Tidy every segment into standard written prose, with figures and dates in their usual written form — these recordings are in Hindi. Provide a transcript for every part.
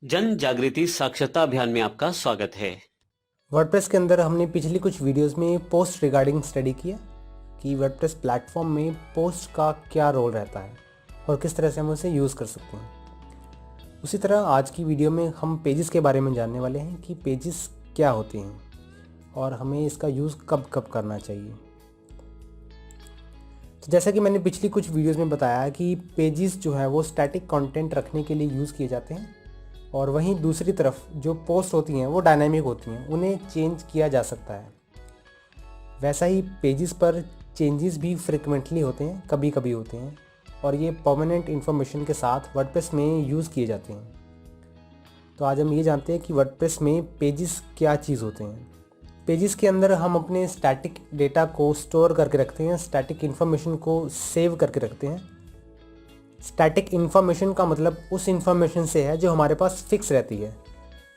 जन जागृति साक्षरता अभियान में आपका स्वागत है। वर्डप्रेस के अंदर हमने पिछली कुछ वीडियोस में पोस्ट रिगार्डिंग स्टडी किया कि वर्डप्रेस प्लेटफॉर्म में पोस्ट का क्या रोल रहता है और किस तरह से हम उसे यूज़ कर सकते हैं। उसी तरह आज की वीडियो में हम पेजेस के बारे में जानने वाले हैं कि पेजेस क्या होते हैं और हमें इसका यूज़ कब कब करना चाहिए। तो जैसा कि मैंने पिछली कुछ वीडियोस में बताया कि पेजेस जो है वो स्टैटिक कंटेंट रखने के लिए यूज़ किए जाते हैं और वहीं दूसरी तरफ जो पोस्ट होती हैं वो डायनामिक होती हैं, उन्हें चेंज किया जा सकता है। वैसा ही पेजेस पर चेंजेस भी फ्रिक्वेंटली होते हैं, कभी कभी होते हैं और ये परमानेंट इन्फॉर्मेशन के साथ वर्डप्रेस में यूज़ किए जाते हैं। तो आज हम ये जानते हैं कि वर्डप्रेस में पेजेस क्या चीज़ होते हैं। पेजेस के अंदर हम अपने स्टैटिक डेटा को स्टोर करके रखते हैं, स्टैटिक इन्फॉर्मेशन को सेव करके रखते हैं। स्टैटिक इन्फॉर्मेशन का मतलब उस इन्फॉर्मेशन से है जो हमारे पास फिक्स रहती है,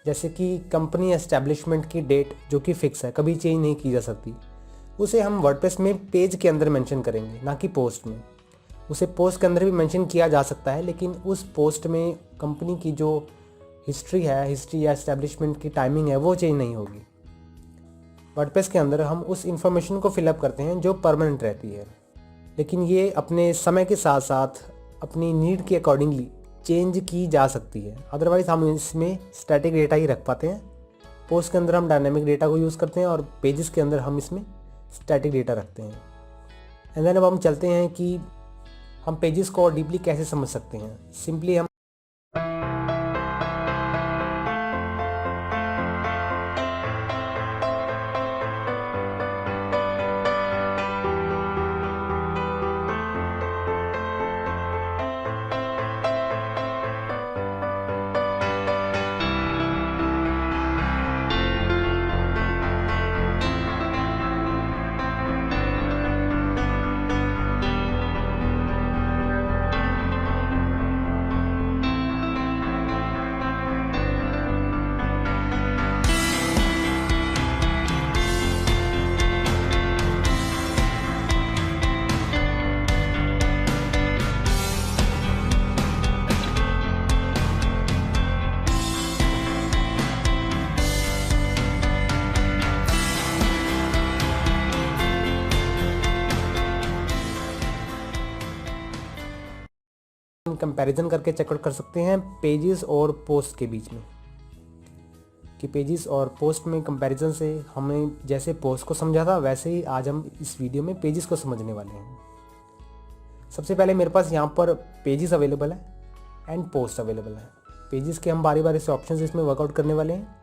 जैसे कि कंपनी एस्टैब्लिशमेंट की डेट जो कि फिक्स है, कभी चेंज नहीं की जा सकती। उसे हम वर्डप्रेस में पेज के अंदर मेंशन करेंगे, ना कि पोस्ट में। उसे पोस्ट के अंदर भी मेंशन किया जा सकता है, लेकिन उस पोस्ट में कंपनी की जो हिस्ट्री या एस्टैब्लिशमेंट की टाइमिंग है वो चेंज नहीं होगी। वर्डप्रेस के अंदर हम उस इन्फॉर्मेशन को फिलअप करते हैं जो परमानेंट रहती है, लेकिन ये अपने समय के साथ साथ अपनी नीड के अकॉर्डिंगली चेंज की जा सकती है। अदरवाइज़ हम इसमें स्टैटिक डेटा ही रख पाते हैं। पोस्ट के अंदर हम डायनामिक डेटा को यूज़ करते हैं और पेजेस के अंदर हम इसमें स्टैटिक डेटा रखते हैं। एंड देन अब हम चलते हैं कि हम पेजेस को और डीपली कैसे समझ सकते हैं। सिंपली हम कंपैरिजन करके चेकआउट कर सकते हैं पेजेस और पोस्ट के बीच में, कि पेजेस और पोस्ट में कंपैरिजन से हमें जैसे पोस्ट को समझा था वैसे ही आज हम इस वीडियो में पेजेस को समझने वाले हैं। सबसे पहले मेरे पास यहाँ पर पेजेस अवेलेबल है एंड पोस्ट अवेलेबल है। पेजेस के हम बारी बारी से ऑप्शंस इसमें वर्कआउट करने वाले हैं।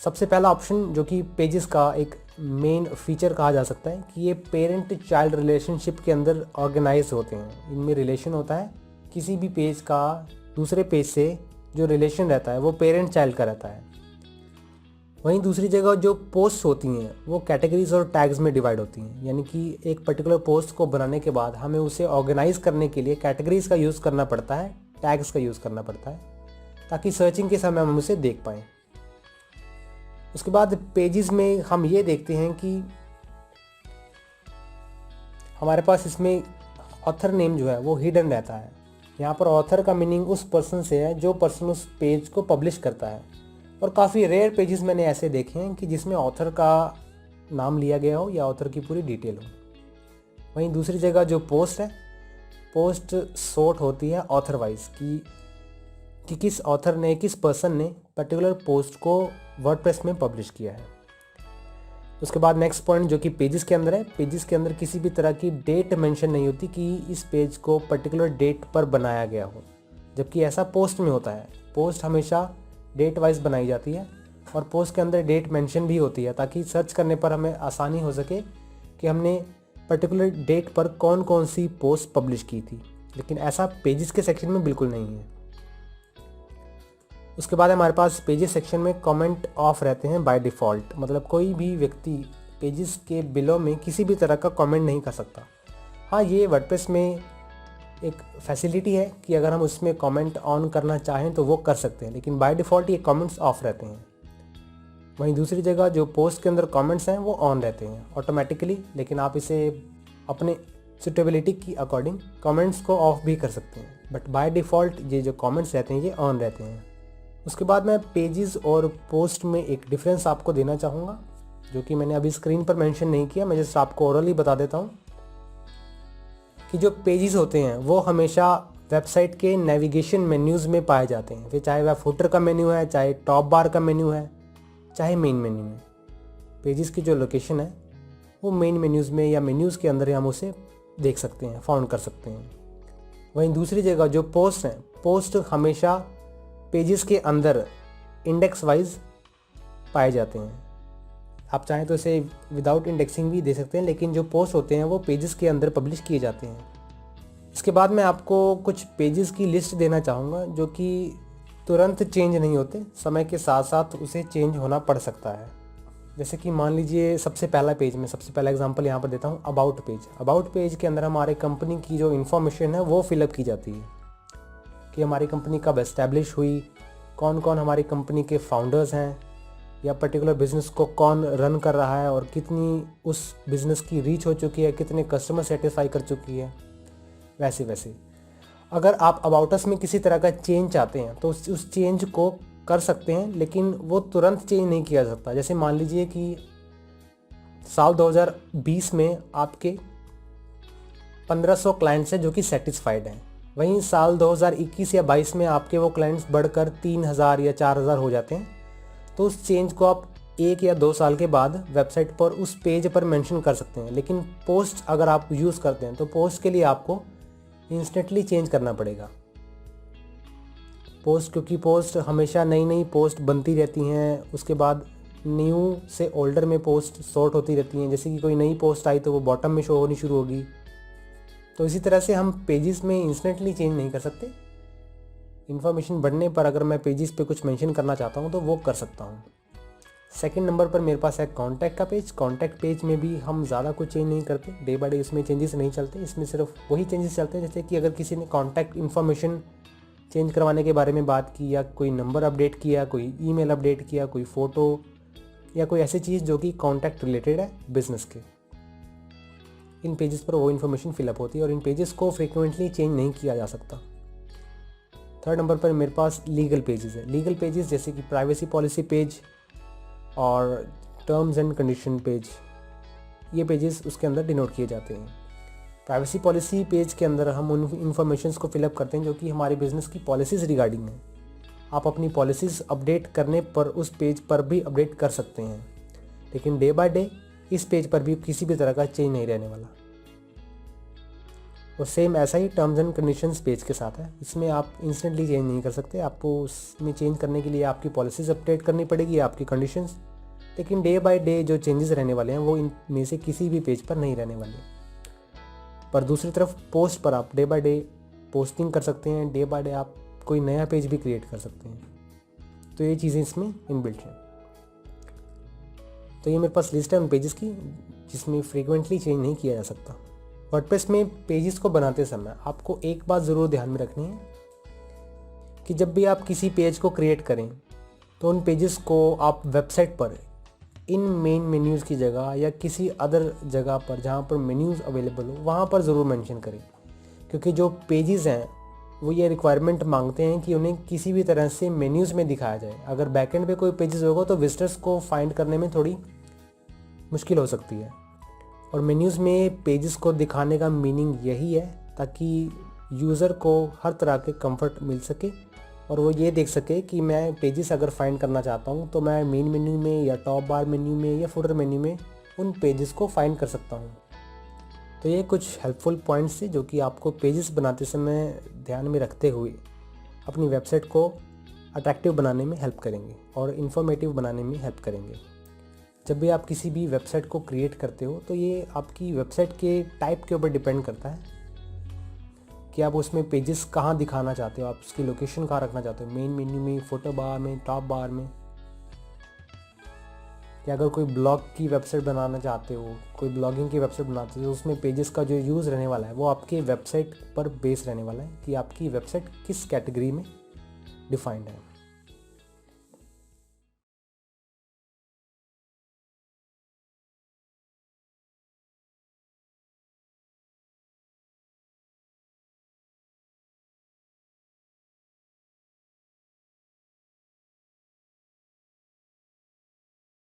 सबसे पहला ऑप्शन जो कि पेजेस का एक मेन फीचर कहा जा सकता है कि ये पेरेंट चाइल्ड रिलेशनशिप के अंदर ऑर्गेनाइज होते हैं। इनमें रिलेशन होता है, किसी भी पेज का दूसरे पेज से जो रिलेशन रहता है वो पेरेंट चाइल्ड का रहता है। वहीं दूसरी जगह जो पोस्ट होती हैं वो कैटेगरीज और टैग्स में डिवाइड होती हैं, यानी कि एक पर्टिकुलर पोस्ट को बनाने के बाद हमें उसे ऑर्गेनाइज करने के लिए कैटेगरीज का यूज़ करना पड़ता है, टैग्स का यूज़ करना पड़ता है, ताकि सर्चिंग के समय हम उसे देख पाएँ। उसके बाद पेजेस में हम ये देखते हैं कि हमारे पास इसमें ऑथर नेम जो है वो हिडन रहता है। यहाँ पर ऑथर का मीनिंग उस पर्सन से है जो पर्सन उस पेज को पब्लिश करता है, और काफ़ी रेयर पेजेस मैंने ऐसे देखे हैं कि जिसमें ऑथर का नाम लिया गया हो या ऑथर की पूरी डिटेल हो। वहीं दूसरी जगह जो पोस्ट है, पोस्ट सॉर्ट होती है ऑथर वाइज कि किस ऑथर ने, किस पर्सन ने पर्टिकुलर पोस्ट को वर्डप्रेस में पब्लिश किया है। उसके बाद नेक्स्ट पॉइंट जो कि पेजेस के अंदर है, पेजेस के अंदर किसी भी तरह की डेट मेंशन नहीं होती कि इस पेज को पर्टिकुलर डेट पर बनाया गया हो, जबकि ऐसा पोस्ट में होता है। पोस्ट हमेशा डेट वाइज बनाई जाती है और पोस्ट के अंदर डेट मेंशन भी होती है, ताकि सर्च करने पर हमें आसानी हो सके कि हमने पर्टिकुलर डेट पर कौन कौन सी पोस्ट पब्लिश की थी। लेकिन ऐसा पेजेस के सेक्शन में बिल्कुल नहीं है। उसके बाद हमारे पास पेजेस सेक्शन में कमेंट ऑफ रहते हैं बाय डिफ़ॉल्ट, मतलब कोई भी व्यक्ति पेजेस के बिलो में किसी भी तरह का कमेंट नहीं कर सकता। हाँ, ये वर्डप्रेस में एक फैसिलिटी है कि अगर हम उसमें कमेंट ऑन करना चाहें तो वो कर सकते हैं, लेकिन बाय डिफ़ॉल्ट ये कमेंट्स ऑफ रहते हैं। वहीं दूसरी जगह जो पोस्ट के अंदर कमेंट्स हैं वो ऑन रहते हैं ऑटोमेटिकली, लेकिन आप इसे अपने सुटेबिलिटी की अकॉर्डिंग कमेंट्स को ऑफ भी कर सकते हैं, बट बाय डिफ़ॉल्ट ये जो कमेंट्स रहते हैं ये ऑन रहते हैं। उसके बाद मैं पेजेस और पोस्ट में एक डिफरेंस आपको देना चाहूँगा, जो कि मैंने अभी स्क्रीन पर मेंशन नहीं किया, मैं जस्ट आपको ओरली बता देता हूँ कि जो पेजेस होते हैं वो हमेशा वेबसाइट के नेविगेशन मेन्यूज़ में पाए जाते हैं, फिर चाहे वह फुटर का मेन्यू है, चाहे टॉप बार का मेन्यू है, चाहे मेन मेन्यू में। पेजेस की जो लोकेशन है वो मेन मेन्यूज़ में या मेन्यूज़ के अंदर ही हम उसे देख सकते हैं, फाउंड कर सकते हैं। वहीं दूसरी जगह जो पोस्ट हैं, पोस्ट हमेशा पेजेस के अंदर इंडेक्स वाइज पाए जाते हैं। आप चाहें तो इसे विदाउट इंडेक्सिंग भी दे सकते हैं, लेकिन जो पोस्ट होते हैं वो पेजेस के अंदर पब्लिश किए जाते हैं। इसके बाद मैं आपको कुछ पेजेस की लिस्ट देना चाहूँगा जो कि तुरंत चेंज नहीं होते, समय के साथ साथ उसे चेंज होना पड़ सकता है। जैसे कि मान लीजिए सबसे पहला पेज, मैं सबसे पहला एग्जांपल यहाँ पर देता हूँ, अबाउट पेज। अबाउट पेज के अंदर हमारे कंपनी की जो इन्फॉर्मेशन है वो फिलअप की जाती है कि हमारी कंपनी कब एस्टैब्लिश हुई, कौन कौन हमारी कंपनी के फाउंडर्स हैं, या पर्टिकुलर बिज़नेस को कौन रन कर रहा है और कितनी उस बिज़नेस की रीच हो चुकी है, कितने कस्टमर सेटिस्फाई कर चुकी है। वैसे अगर आप अबाउट अस में किसी तरह का चेंज चाहते हैं तो उस चेंज को कर सकते हैं, लेकिन वो तुरंत चेंज नहीं किया जा सकता। जैसे मान लीजिए कि साल 2020 में आपके 1500 क्लाइंट्स हैं जो कि सेटिस्फाइड हैं, वहीं साल 2021 या 22 में आपके वो क्लाइंट्स बढ़कर 3000 या 4000 हो जाते हैं, तो उस चेंज को आप 1 या 2 साल के बाद वेबसाइट पर उस पेज पर मेंशन कर सकते हैं। लेकिन पोस्ट अगर आप यूज़ करते हैं तो पोस्ट के लिए आपको इंस्टेंटली चेंज करना पड़ेगा। पोस्ट, क्योंकि पोस्ट हमेशा नई नई पोस्ट बनती रहती हैं, उसके बाद न्यू से ओल्डर में पोस्ट सॉर्ट होती रहती हैं। जैसे कि कोई नई पोस्ट आई तो वो बॉटम में शो होनी शुरू होगी। तो इसी तरह से हम पेजेस में इंस्टेंटली चेंज नहीं कर सकते। इन्फॉर्मेशन बढ़ने पर अगर मैं पेजेस पे कुछ मेंशन करना चाहता हूँ तो वो कर सकता हूँ। सेकंड नंबर पर मेरे पास है कॉन्टैक्ट का पेज। कॉन्टैक्ट पेज में भी हम ज़्यादा कुछ चेंज नहीं करते, डे बाय डे इसमें चेंजेस नहीं चलते। इसमें सिर्फ वही चेंजेस चलते हैं जैसे कि अगर किसी ने कॉन्टैक्ट इन्फॉर्मेशन चेंज करवाने के बारे में बात की, या कोई नंबर अपडेट किया, कोई ईमेल अपडेट किया, कोई फ़ोटो, या कोई ऐसी चीज़ जो कि कॉन्टैक्ट रिलेटेड है बिज़नेस के, इन पेजेस पर वो इन्फॉर्मेशन फिलअप होती है और इन पेजेस को फ्रिक्वेंटली चेंज नहीं किया जा सकता। थर्ड नंबर पर मेरे पास लीगल पेजेस है। लीगल पेजेस जैसे कि प्राइवेसी पॉलिसी पेज और टर्म्स एंड कंडीशन पेज, ये पेजेस उसके अंदर डिनोट किए जाते हैं। प्राइवेसी पॉलिसी पेज के अंदर हम उन इन्फॉर्मेशंस को फिलअप करते हैं जो कि हमारे बिज़नेस की पॉलिसीज़ रिगार्डिंग है। आप अपनी पॉलिसीज़ अपडेट करने पर उस पेज पर भी अपडेट कर सकते हैं, लेकिन डे बाय डे इस पेज पर भी किसी भी तरह का चेंज नहीं रहने वाला। और सेम ऐसा ही टर्म्स एंड कंडीशंस पेज के साथ है। इसमें आप इंस्टेंटली चेंज नहीं कर सकते, आपको उसमें चेंज करने के लिए आपकी पॉलिसीज़ अपडेट करनी पड़ेगी, आपकी कंडीशंस। लेकिन डे बाय डे जो चेंजेस रहने वाले हैं वो इनमें से किसी भी पेज पर नहीं रहने वाले। पर दूसरी तरफ पोस्ट पर आप डे बाय डे पोस्टिंग कर सकते हैं, डे बाय डे आप कोई नया पेज भी क्रिएट कर सकते हैं। तो ये चीज़ें इसमें इनबिल्ट हैं। तो ये मेरे पास लिस्ट है उन पेजेस की जिसमें फ्रीक्वेंटली चेंज नहीं किया जा सकता। वर्डप्रेस में पेजेस को बनाते समय आपको एक बात ज़रूर ध्यान में रखनी है कि जब भी आप किसी पेज को क्रिएट करें तो उन पेजेस को आप वेबसाइट पर इन मेन मेन्यूज़ की जगह या किसी अदर जगह पर जहाँ पर मेन्यूज़ अवेलेबल हो वहाँ पर ज़रूर मेंशन करें, क्योंकि जो पेजेस हैं वो ये रिक्वायरमेंट मांगते हैं कि उन्हें किसी भी तरह से मेन्यूज़ में दिखाया जाए। अगर बैकएंड पे कोई पेजेस होगा तो विजिटर्स को फाइंड करने में थोड़ी मुश्किल हो सकती है। और मेन्यूज़ में पेजेस को दिखाने का मीनिंग यही है ताकि यूज़र को हर तरह के कंफर्ट मिल सके और वो ये देख सके कि मैं पेजेस अगर फाइंड करना चाहता हूँ तो मैं मेन मेन्यू में या टॉप बार मेन्यू में या फुटर मेन्यू में उन पेजेस को फाइंड कर सकता हूँ। तो ये कुछ हेल्पफुल पॉइंट्स थे जो कि आपको पेजेस बनाते समय ध्यान में रखते हुए अपनी वेबसाइट को अट्रैक्टिव बनाने में हेल्प करेंगे और इन्फॉर्मेटिव बनाने में हेल्प करेंगे। जब भी आप किसी भी वेबसाइट को क्रिएट करते हो तो ये आपकी वेबसाइट के टाइप के ऊपर डिपेंड करता है कि आप उसमें पेजेस कहाँ दिखाना चाहते हो, आप उसकी लोकेशन कहाँ रखना चाहते हो, मेन मेन्यू में, फोटो बार में, टॉप बार में। या अगर कोई ब्लॉग की वेबसाइट बनाना चाहते हो, कोई ब्लॉगिंग की वेबसाइट बनाते हो, उसमें पेजेस का जो यूज़ रहने वाला है वो आपके वेबसाइट पर बेस रहने वाला है कि आपकी वेबसाइट किस कैटेगरी में डिफाइंड है।